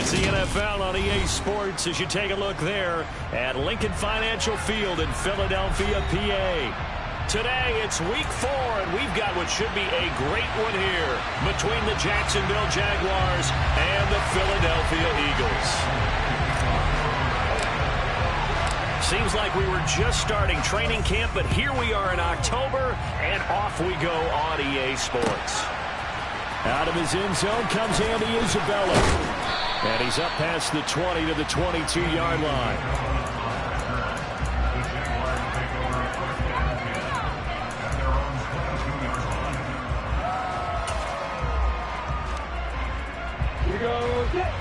It's the NFL on EA Sports as you take a look there at Lincoln Financial Field in Philadelphia, PA. Today, it's week 4, and we've got what should be a great one here between the Jacksonville Jaguars and the Philadelphia Eagles. Seems like we were just starting training camp, but here we are in October, and off we go on EA Sports. Out of his end zone comes Andy Isabella. And he's up past the 20 to the 22-yard line. Here goes it.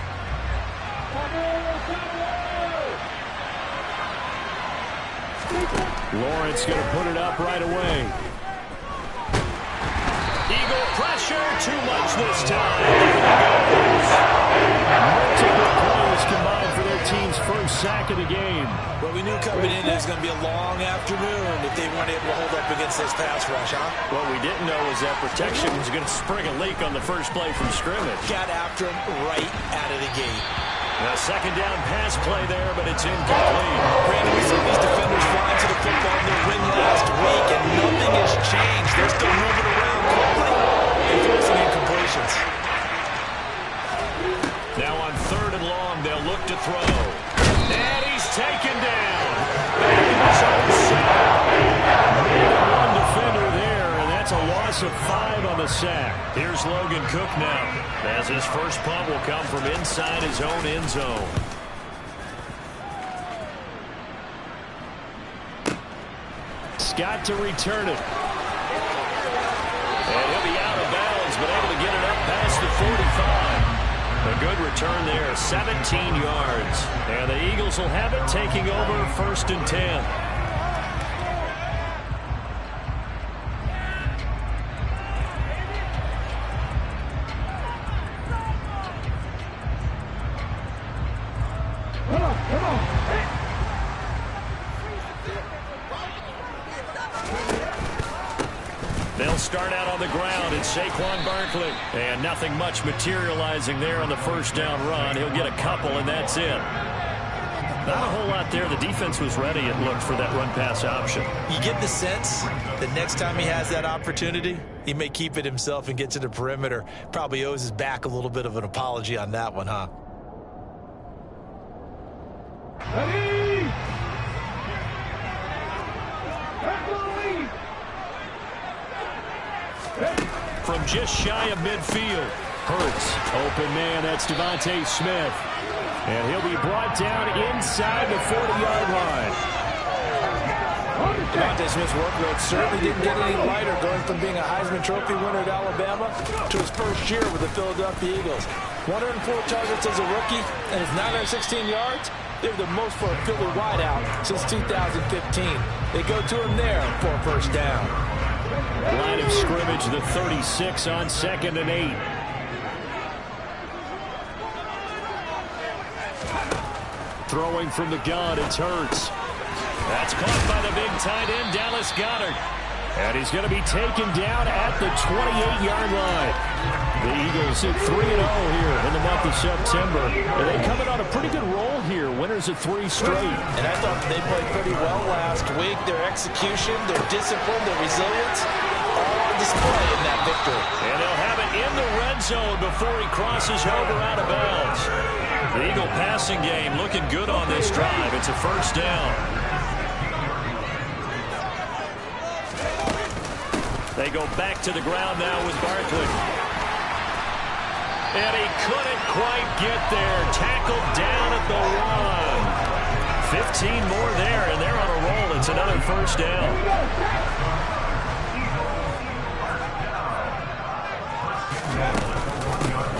Lawrence going to put it up right away. Eagle pressure, too much this time. There he goes. Multiple players combined for their team's first sack of the game. Well, we knew coming in it was going to be a long afternoon if they weren't able to hold up against this pass rush, huh? What we didn't know was that protection was going to spring a leak on the first play from scrimmage. Got after him right out of the gate. A second down pass play there, but it's incomplete. Brandon, we saw these defenders flying to the football in their win last week, and nothing has changed. They're still moving around quickly and forcing incompletions. Now on 3rd and long, they'll look to throw. And he's taken down. One defender there, and that's a loss of 5 on the sack. Here's Logan Cook now, as his first punt will come from inside his own end zone. Scott to return it. And he'll be out of bounds, but able to get it up past the 45. A good return there, 17 yards. And the Eagles will have it, taking over 1st and 10. They'll start out on the ground. It's Saquon Barkley. And nothing much materializing there on the first down run. He'll get a couple, and that's it. Not a whole lot there. The defense was ready, it looked, for that run-pass option. You get the sense that next time he has that opportunity, he may keep it himself and get to the perimeter. Probably owes his back a little bit of an apology on that one, huh? Ready? From just shy of midfield. Hurts. Open man. That's Devontae Smith. And he'll be brought down inside the 40-yard line. Devontae Smith's workload certainly didn't get any lighter, going from being a Heisman Trophy winner at Alabama to his first year with the Philadelphia Eagles. 104 targets as a rookie and his 916 yards. They were the most for a Philly wideout since 2015. They go to him there for a first down. Line of scrimmage, the 36 on 2nd and 8. Throwing from the gun, it's Hurts. That's caught by the big tight end, Dallas Goedert. And he's going to be taken down at the 28-yard line. The Eagles at 3-0 here in the month of September. And they coming on a pretty good roll here. Winners of 3 straight. And I thought they played pretty well last week. Their execution, their discipline, their resilience, all on display in that victory. And they'll have it in the red zone before he crosses over out of bounds. The Eagle passing game looking good on this drive. It's a first down. They go back to the ground now with Barkley. And he couldn't quite get there. Tackled down at the 1. 15 more there, and they're on a roll. It's another first down.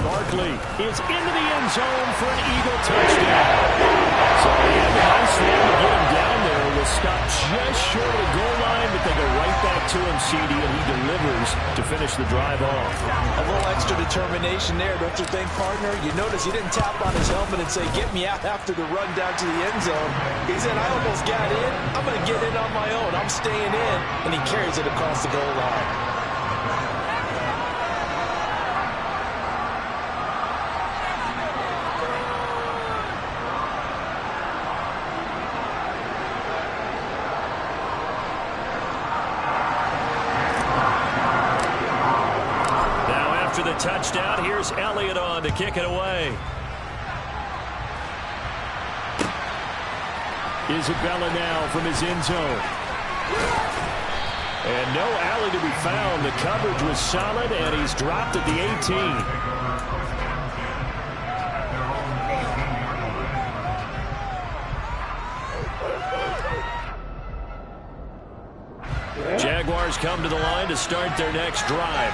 Barkley is into the end zone for an Eagle touchdown. So they have a nice run to get him down there. Was stopped just short of the goal line, but they go right back to him, CD, and he delivers to finish the drive off. A little extra determination there, don't you think, partner? You notice he didn't tap on his helmet and say, get me out after the run down to the end zone. He said, I almost got in. I'm going to get in on my own. I'm staying in. And he carries it across the goal line. touchdown. Here's Elliott on to kick it away. Isabella now from his end zone. And no alley to be found. The coverage was solid, and he's dropped at the 18. Jaguars come to the line to start their next drive.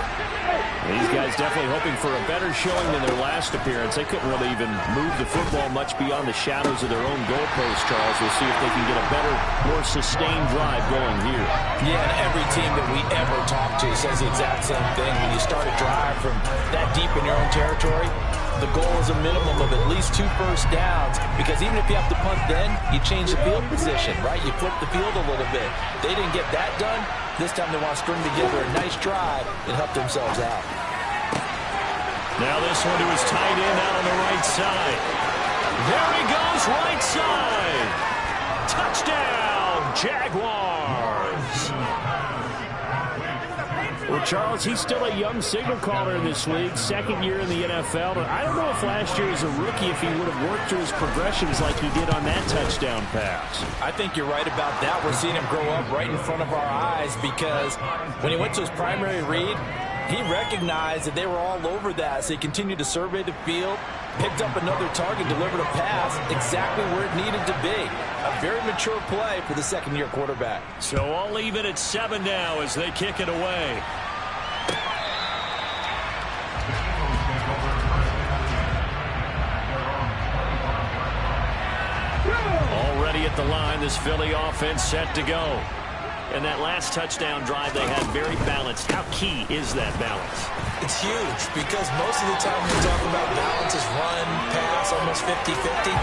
These guys definitely hoping for a better showing than their last appearance. They couldn't really even move the football much beyond the shadows of their own goalpost, Charles. We'll see if they can get a better, more sustained drive going here. Yeah, and every team that we ever talk to says the exact same thing. When you start a drive from that deep in your own territory, the goal is a minimum of at least 2 first downs, because even if you have to punt then, you change the field position, right? You flip the field a little bit. They didn't get that done. This time they want to string together a nice drive and help themselves out. Now this one to his tight end out on the right side. There he goes, right side. Touchdown, Jaguars. Well, Charles, he's still a young signal caller in this league, second year in the NFL. But I don't know if last year as a rookie, if he would have worked through his progressions like he did on that touchdown pass. I think you're right about that. We're seeing him grow up right in front of our eyes, because when he went to his primary read, he recognized that they were all over that, so he continued to survey the field, picked up another target, delivered a pass exactly where it needed to be. A very mature play for the second-year quarterback. So I'll leave it at 7 now as they kick it away. Already at the line, this Philly offense set to go. And that last touchdown drive they had very balanced. How key is that balance? It's huge, because most of the time we talk about balance is run, pass, almost 50-50.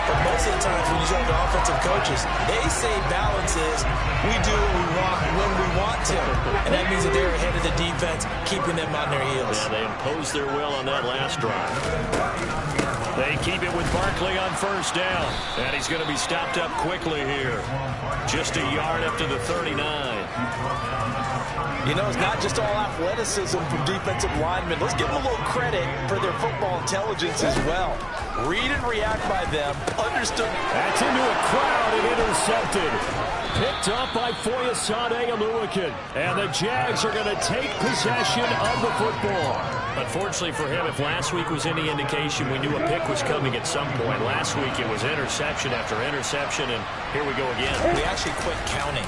But most of the times when you talk to offensive coaches, they say balance is we do what we want when we want to. And that means that they're ahead of the defense, keeping them on their heels. Yeah, they imposed their will on that last drive. They keep it with Barkley on first down. And he's going to be stopped up quickly here. Just a yard up to the 39. You know, it's not just all athleticism from defensive linemen. Let's give them a little credit for their football intelligence as well. Read and react by them. Understood. That's into a crowd and intercepted. Picked up by Foyesade Aluakin. And the Jags are going to take possession of the football. Unfortunately for him, if last week was any indication, we knew a pick was coming at some point. Last week it was interception after interception, and here we go again. We actually quit counting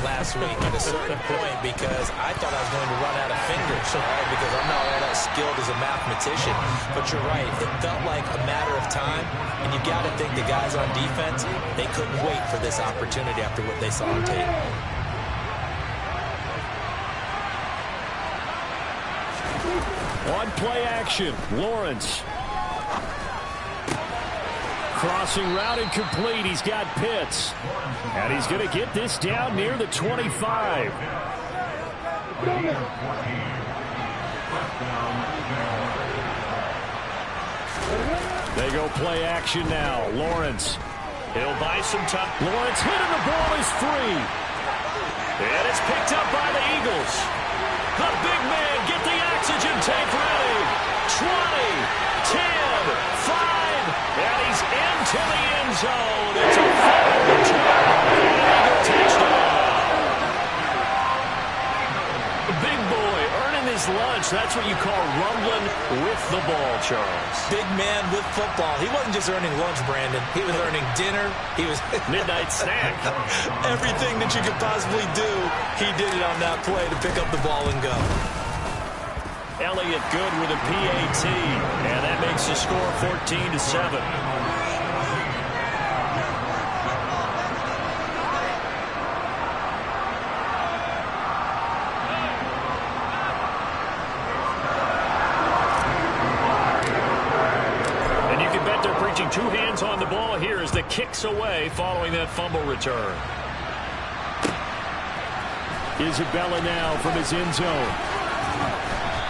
last week at a certain point because I thought I was going to run out of fingers, right? Because I'm not all that skilled as a mathematician. But you're right. It felt like a matter of time, and you got to think the guys on defense, they couldn't wait for this opportunity after what they saw on tape. On play action, Lawrence. Crossing route incomplete. He's got Pitts. And he's going to get this down near the 25. They go play action now. Lawrence. He'll buy some time. Lawrence hit and the ball is free. And it's picked up by the Eagles. The big man, get the oxygen tank ready. 20, 10, 5, and he's into the end zone. It's a fumble return. Eagle touchdown. The big boy earning his lunch. That's what you call rumbling with the ball, Charles. Big man with football. He wasn't just earning lunch, Brandon. He was earning dinner. He was midnight snack. Everything that you could possibly do, he did it on that play to pick up the ball and go. Elliott good with a PAT, and that makes the score 14-7. And you can bet they're preaching two hands on the ball here as the kicks away following that fumble return. Isabella now from his end zone.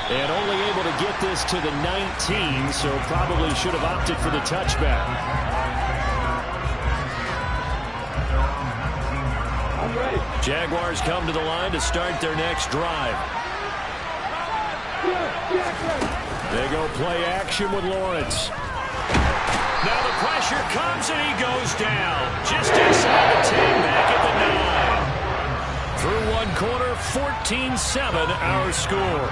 And only able to get this to the 19, so probably should have opted for the touchback. Jaguars come to the line to start their next drive. They go play action with Lawrence. Now the pressure comes and he goes down. Just inside the 10, back at the 9. Through one quarter, 14-7 our score.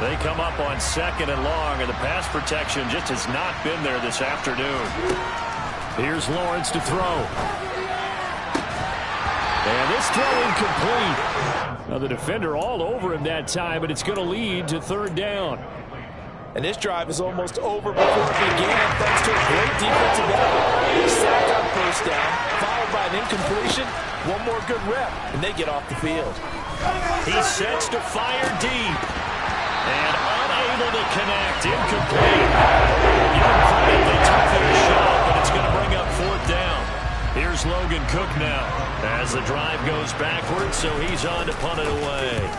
They come up on 2nd and long, and the pass protection just has not been there this afternoon. Here's Lawrence to throw. And this throw incomplete. Now the defender all over him that time, but it's going to lead to 3rd down. And this drive is almost over before it began, thanks to a great defensive effort. Sack on 1st down, followed by an incompletion. One more good rep, and they get off the field. He sets to fire deep. And unable to connect. Incomplete. Give him credit. They took their shot, but it's going to bring up 4th down. Here's Logan Cook now as the drive goes backwards, so he's on to punt it away.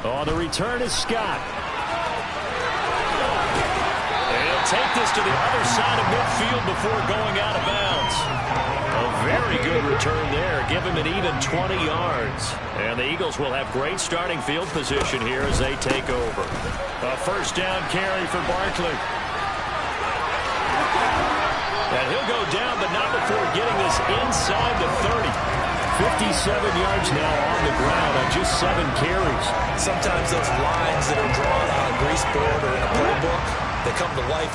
Oh, the return is Scott. And he'll take this to the other side of midfield before going out of bounds. A very good return there. Give him an even 20 yards. And the Eagles will have great starting field position here as they take over. A 1st down carry for Barkley. And he'll go down, but not before getting this inside the 30. 57 yards now on the ground on just 7 carries. Sometimes those lines that are drawn on a grease board or in a playbook, they come to life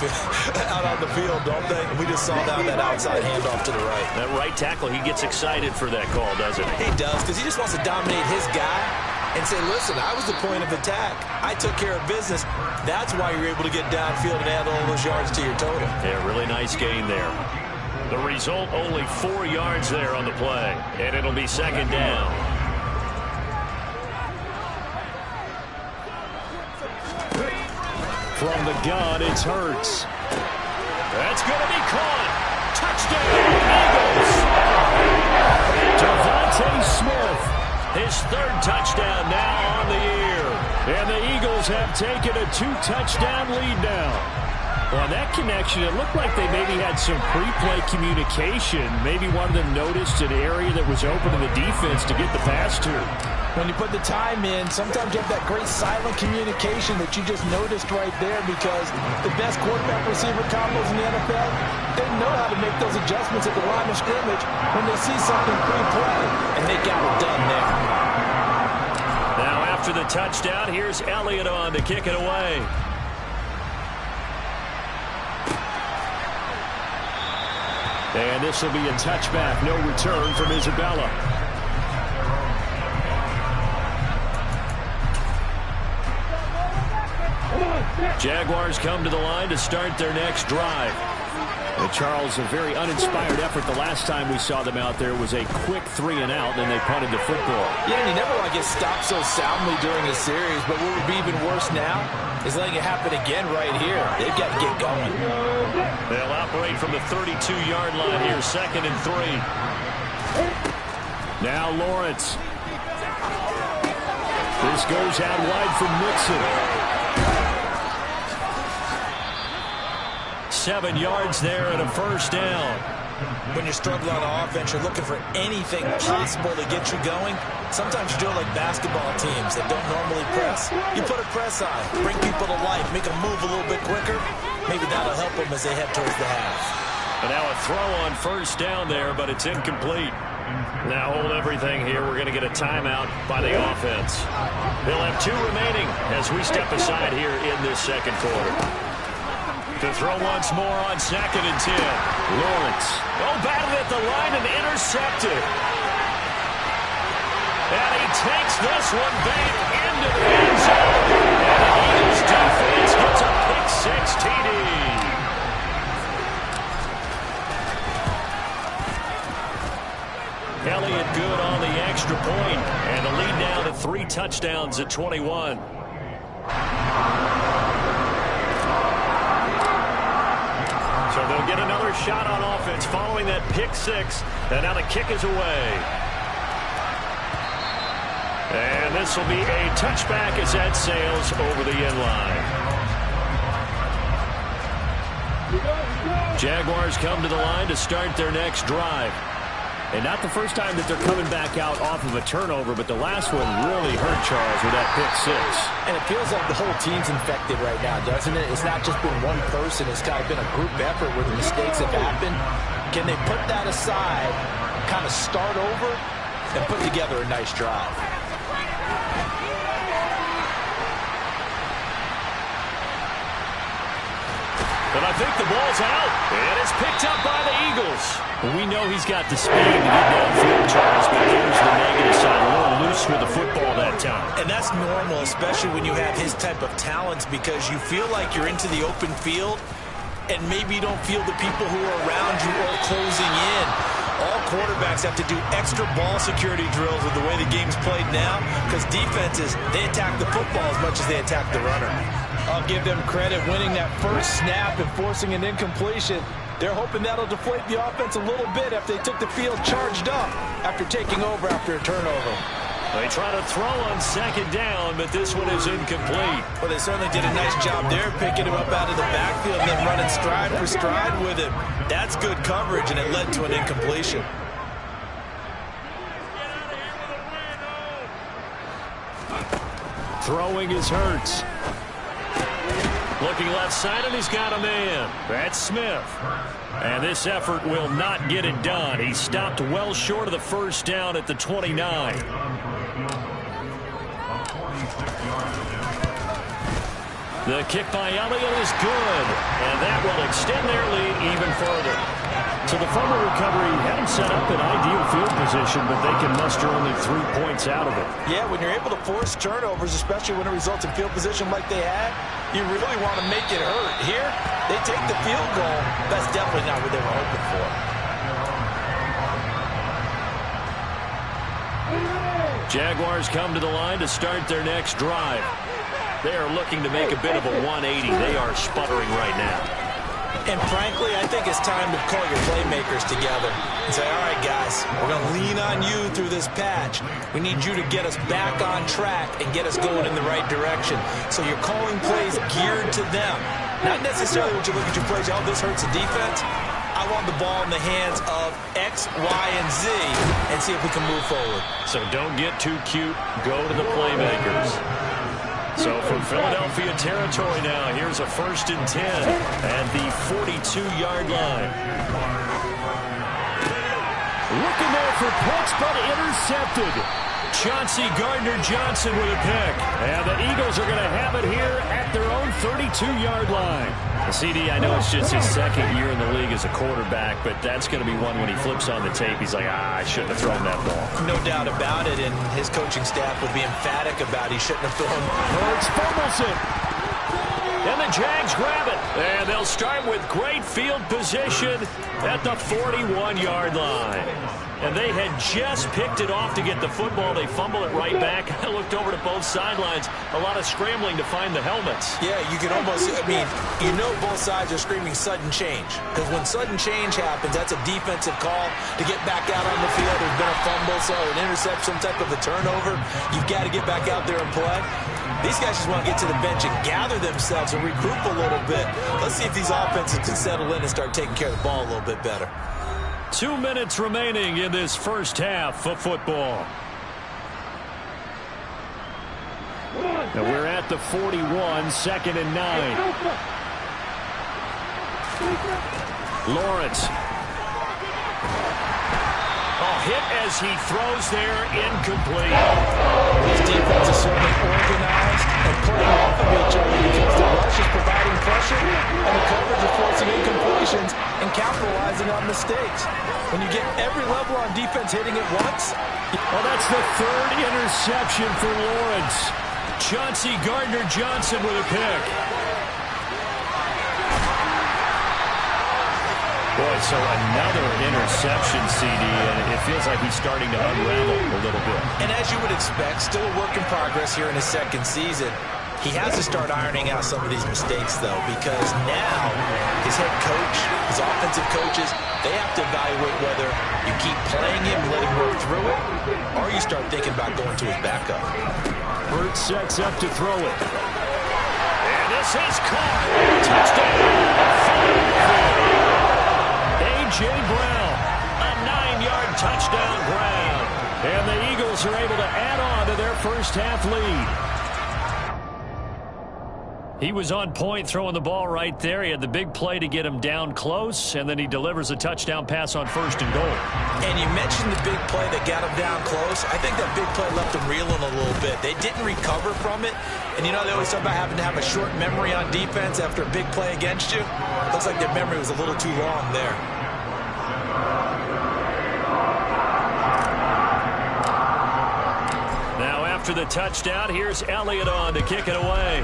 out on the field, don't they? And we just saw that outside handoff to the right. That right tackle, he gets excited for that call, doesn't he? He does, because he just wants to dominate his guy and say, listen, I was the point of attack. I took care of business. That's why you're able to get downfield and add all those yards to your total. Yeah, really nice gain there. The result, only 4 yards there on the play, and it'll be 2nd down. From the gun, it's Hurts. That's going to be caught. Touchdown, Devontae Eagles. Smith. His 3rd touchdown now on the year. And the Eagles have taken a 2-touchdown lead now. On that connection, it looked like they maybe had some pre-play communication. Maybe one of them noticed an area that was open to the defense to get the pass to. When you put the time in, sometimes you have that great silent communication that you just noticed right there, because the best quarterback-receiver combos in the NFL, they know how to make those adjustments at the line of scrimmage when they see something pre-play, and they got it done there. Now after the touchdown, here's Elliott on to kick it away. And this will be a touchback. No return from Isabella. Jaguars come to the line to start their next drive. And Charles, a very uninspired effort. The last time we saw them out there was a quick 3 and out, and then they punted the football. Yeah, and you never want to get stopped so soundly during a series, but what would be even worse now is letting it happen again right here. They've got to get going. They'll operate from the 32-yard line here, 2nd and 3. Now Lawrence. This goes out wide for Mixon. 7 yards there and a 1st down. When you're struggling on offense, you're looking for anything possible to get you going. Sometimes you're doing like basketball teams that don't normally press. You put a press on, bring people to life, make them move a little bit quicker. Maybe that'll help them as they head towards the half. And now a throw on 1st down there, but it's incomplete. Now hold everything here. We're going to get a timeout by the offense. They'll have 2 remaining as we step aside here in this 2nd quarter. To throw once more on 2nd and 10. Lawrence. Oh, batted at the line and intercepted. And he takes this one back into the end zone. And the Eagles defense gets a pick-6 TD. Elliott good on the extra point. And the lead now to 3 touchdowns at 21. So they'll get another shot on offense following that pick-6. And now the kick is away. And this will be a touchback as that sails over the end line. Jaguars come to the line to start their next drive. And not the first time that they're coming back out off of a turnover, but the last one really hurt Charles with that pick six. And it feels like the whole team's infected right now, doesn't it? It's not just been one person. It's kind of been a group effort where the mistakes have happened. Can they put that aside, kind of start over, and put together a nice drive? But I think the ball's out, and it's picked up by the Eagles. We know he's got the speed to get downfield, Charles, but there's the negative side. A little loose with the football that time. And that's normal, especially when you have his type of talents, because you feel like you're into the open field, and maybe you don't feel the people who are around you are closing in. All quarterbacks have to do extra ball security drills with the way the game's played now, because defenses, they attack the football as much as they attack the runner. I'll give them credit winning that first snap and forcing an incompletion. They're hoping that'll deflate the offense a little bit after they took the field charged up after taking over after a turnover. They try to throw on second down, but this one is incomplete. Well, they certainly did a nice job there, picking him up out of the backfield and then running stride for stride with him. That's good coverage, and it led to an incompletion. Throwing is Hurts. Looking left side, and he's got a man. That's Smith. And this effort will not get it done. He stopped well short of the first down at the 29. The kick by Elliott is good, and that will extend their lead even further. So the fumble recovery had them set up in ideal field position, but they can muster only 3 points out of it. Yeah, when you're able to force turnovers, especially when it results in field position like they had, you really want to make it hurt. Here, they take the field goal. That's definitely not what they were hoping for. Jaguars come to the line to start their next drive. They are looking to make a bit of a 180. They are sputtering right now. And frankly, I think it's time to call your playmakers together and say, all right, guys, we're going to lean on you through this patch. We need you to get us back on track and get us going in the right direction. So you're calling plays geared to them. Not necessarily when you look at your plays, oh, this hurts the defense. I want the ball in the hands of X, Y, and Z and see if we can move forward. So don't get too cute. Go to the playmakers. So from Philadelphia territory now, here's a 1st and 10 at the 42-yard line. Looking there for picks, but intercepted. Chauncey Gardner-Johnson with a pick. And the Eagles are going to have it here at their own 32-yard line. CD, I know it's just his second year in the league as a quarterback, but that's going to be one when he flips on the tape. He's like, I shouldn't have thrown that ball. No doubt about it, and his coaching staff would be emphatic about he shouldn't have thrown. Hurts fumbles it. And the Jags grab it. And they'll start with great field position at the 41-yard line. And they had just picked it off to get the football. They fumble it right back. I looked over to both sidelines. A lot of scrambling to find the helmets. Yeah, you can almost, you know both sides are screaming sudden change. Because when sudden change happens, that's a defensive call to get back out on the field. There's been a fumble, so an interception, some type of a turnover. You've got to get back out there and play. These guys just want to get to the bench and gather themselves and regroup a little bit. Let's see if these offenses can settle in and start taking care of the ball a little bit better. 2 minutes remaining in this first half of football. Now we're at the 41, 2nd and 9. Lawrence. Hit as he throws there, incomplete. This defense is certainly organized and playing off of each other because the rush is providing pressure and the coverage is forcing incompletions and capitalizing on mistakes. When you get every level on defense hitting at once. Well, that's the 3rd interception for Lawrence. Chauncey Gardner-Johnson with a pick. Boy, so another interception, CD, and it feels like he's starting to unravel a little bit. And as you would expect, still a work in progress here in his 2nd season. He has to start ironing out some of these mistakes, though, because now his head coach, his offensive coaches, they have to evaluate whether you keep playing him, let him work through it, or you start thinking about going to his backup. Hurts sets up to throw it. And this is caught. Touchdown. A.J. Brown. A 9-yard touchdown grab. And the Eagles are able to add on to their first half lead. He was on point throwing the ball right there. He had the big play to get him down close, and then he delivers a touchdown pass on 1st and goal. And you mentioned the big play that got him down close. I think that big play left him reeling a little bit. They didn't recover from it. And, you know, they always talk about having to have a short memory on defense after a big play against you. It looks like their memory was a little too long there. Now after the touchdown, here's Elliott on to kick it away.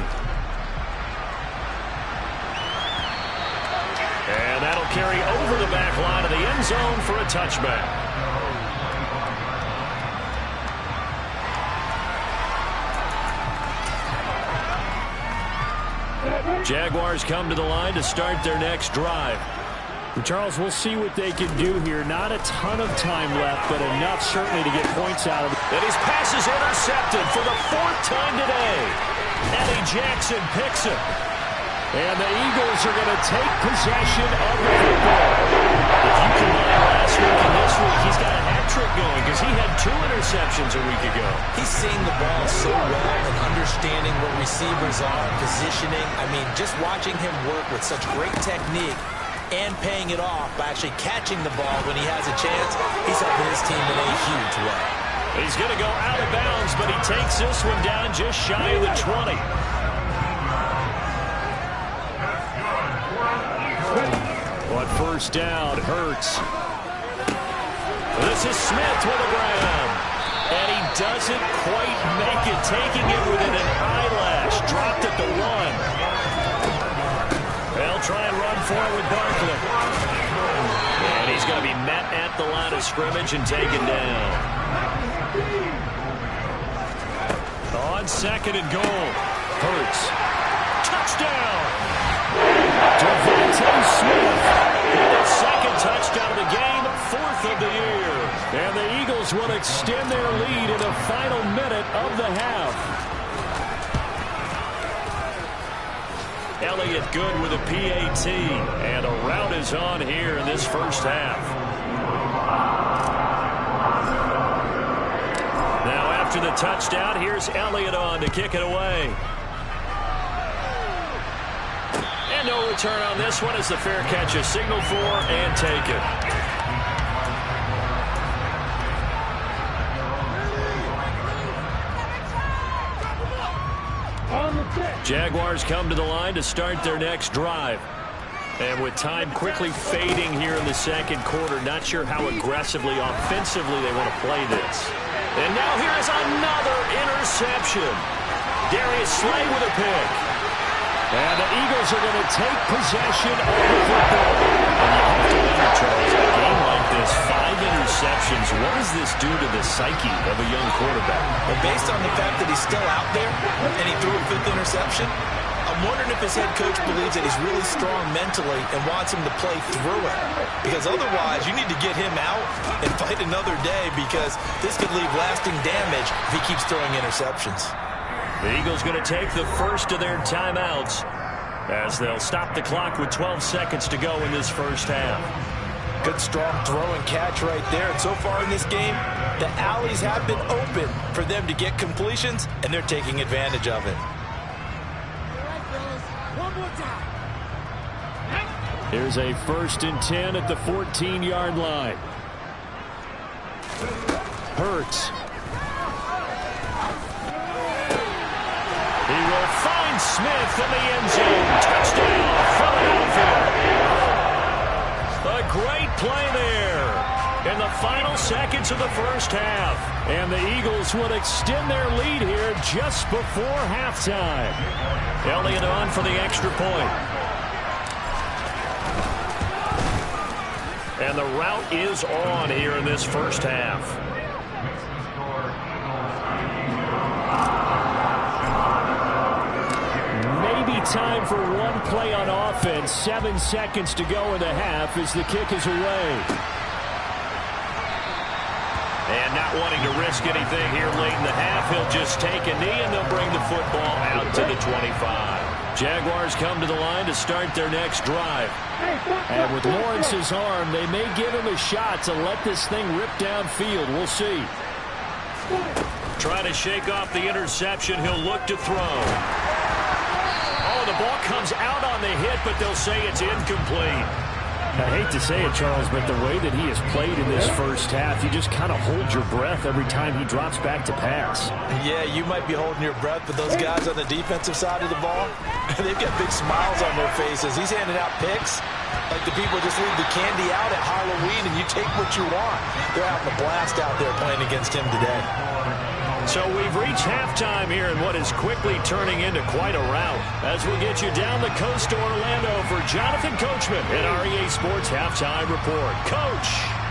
And that'll carry over the back line of the end zone for a touchback. Jaguars come to the line to start their next drive. Charles, we'll see what they can do here. Not a ton of time left, but enough certainly to get points out of it. And his pass is intercepted for the 4th time today. Eddie Jackson picks it. And the Eagles are going to take possession of the football. If you combine last week and this week, he's got a hat trick going because he had 2 interceptions a week ago. He's seeing the ball so well and understanding what receivers are, positioning. I mean, just watching him work with such great technique and paying it off by actually catching the ball when he has a chance, he's helping his team in a huge way. He's going to go out of bounds, but he takes this one down just shy of the 20. On 1st down, Hurts. This is Smith with a grab. And he doesn't quite make it, taking it within an eyelash. Dropped at the 1. They'll try and run forward with Barkley. And he's going to be met at the line of scrimmage and taken down. On 2nd and goal, Hurts. Touchdown! Devontae Smith. His 2nd touchdown of the game, 4th of the year. And the Eagles will extend their lead in the final minute of the half. Elliott good with a PAT. And a rout is on here in this first half. Now after the touchdown, here's Elliott on to kick it away. And no return on this one as the fair catch is signaled for and taken. Jaguars come to the line to start their next drive. And with time quickly fading here in the 2nd quarter, not sure how aggressively, offensively they want to play this. And now here is another interception. Darius Slay with a pick. And the Eagles are going to take possession of the football. And you have to wonder, Charles, in a game like this, 5 interceptions, what does this do to the psyche of a young quarterback? Well, based on the fact that he's still out there and he threw a 5th interception, I'm wondering if his head coach believes that he's really strong mentally and wants him to play through it. Because otherwise, you need to get him out and fight another day because this could leave lasting damage if he keeps throwing interceptions. The Eagles going to take the first of their timeouts as they'll stop the clock with 12 seconds to go in this first half. Good strong throw and catch right there. And so far in this game, the alleys have been open for them to get completions, and they're taking advantage of it. Here's a 1st and 10 at the 14-yard line. Hurts. He will find Smith in the end zone. Touchdown, Philadelphia. A great play there in the final seconds of the first half. And the Eagles will extend their lead here just before halftime. Elliott on for the extra point. And the route is on here in this first half. Time for one play on offense. 7 seconds to go in the half as the kick is away. And not wanting to risk anything here late in the half, he'll just take a knee and they'll bring the football out to the 25. Jaguars come to the line to start their next drive. And with Lawrence's arm, they may give him a shot to let this thing rip downfield. We'll see. Trying to shake off the interception. He'll look to throw. Oh, the ball comes out on the hit, but they'll say it's incomplete. I hate to say it, Charles, but the way that he has played in this first half, you just kind of hold your breath every time he drops back to pass. Yeah, you might be holding your breath, but those guys on the defensive side of the ball, they've got big smiles on their faces. He's handing out picks like the people just leave the candy out at Halloween and you take what you want. They're having a blast out there playing against him today. So we've reached halftime here in what is quickly turning into quite a rout. As we get you down the coast to Orlando for Jonathan Coachman at our EA Sports Halftime Report. Coach.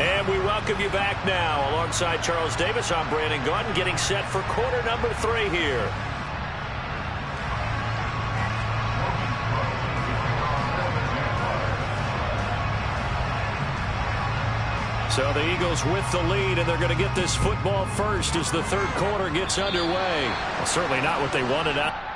And we welcome you back now. Alongside Charles Davis, I'm Brandon Gaudin, getting set for quarter number 3 here. So the Eagles with the lead, and they're going to get this football first as the third quarter gets underway. Well, certainly not what they wanted out.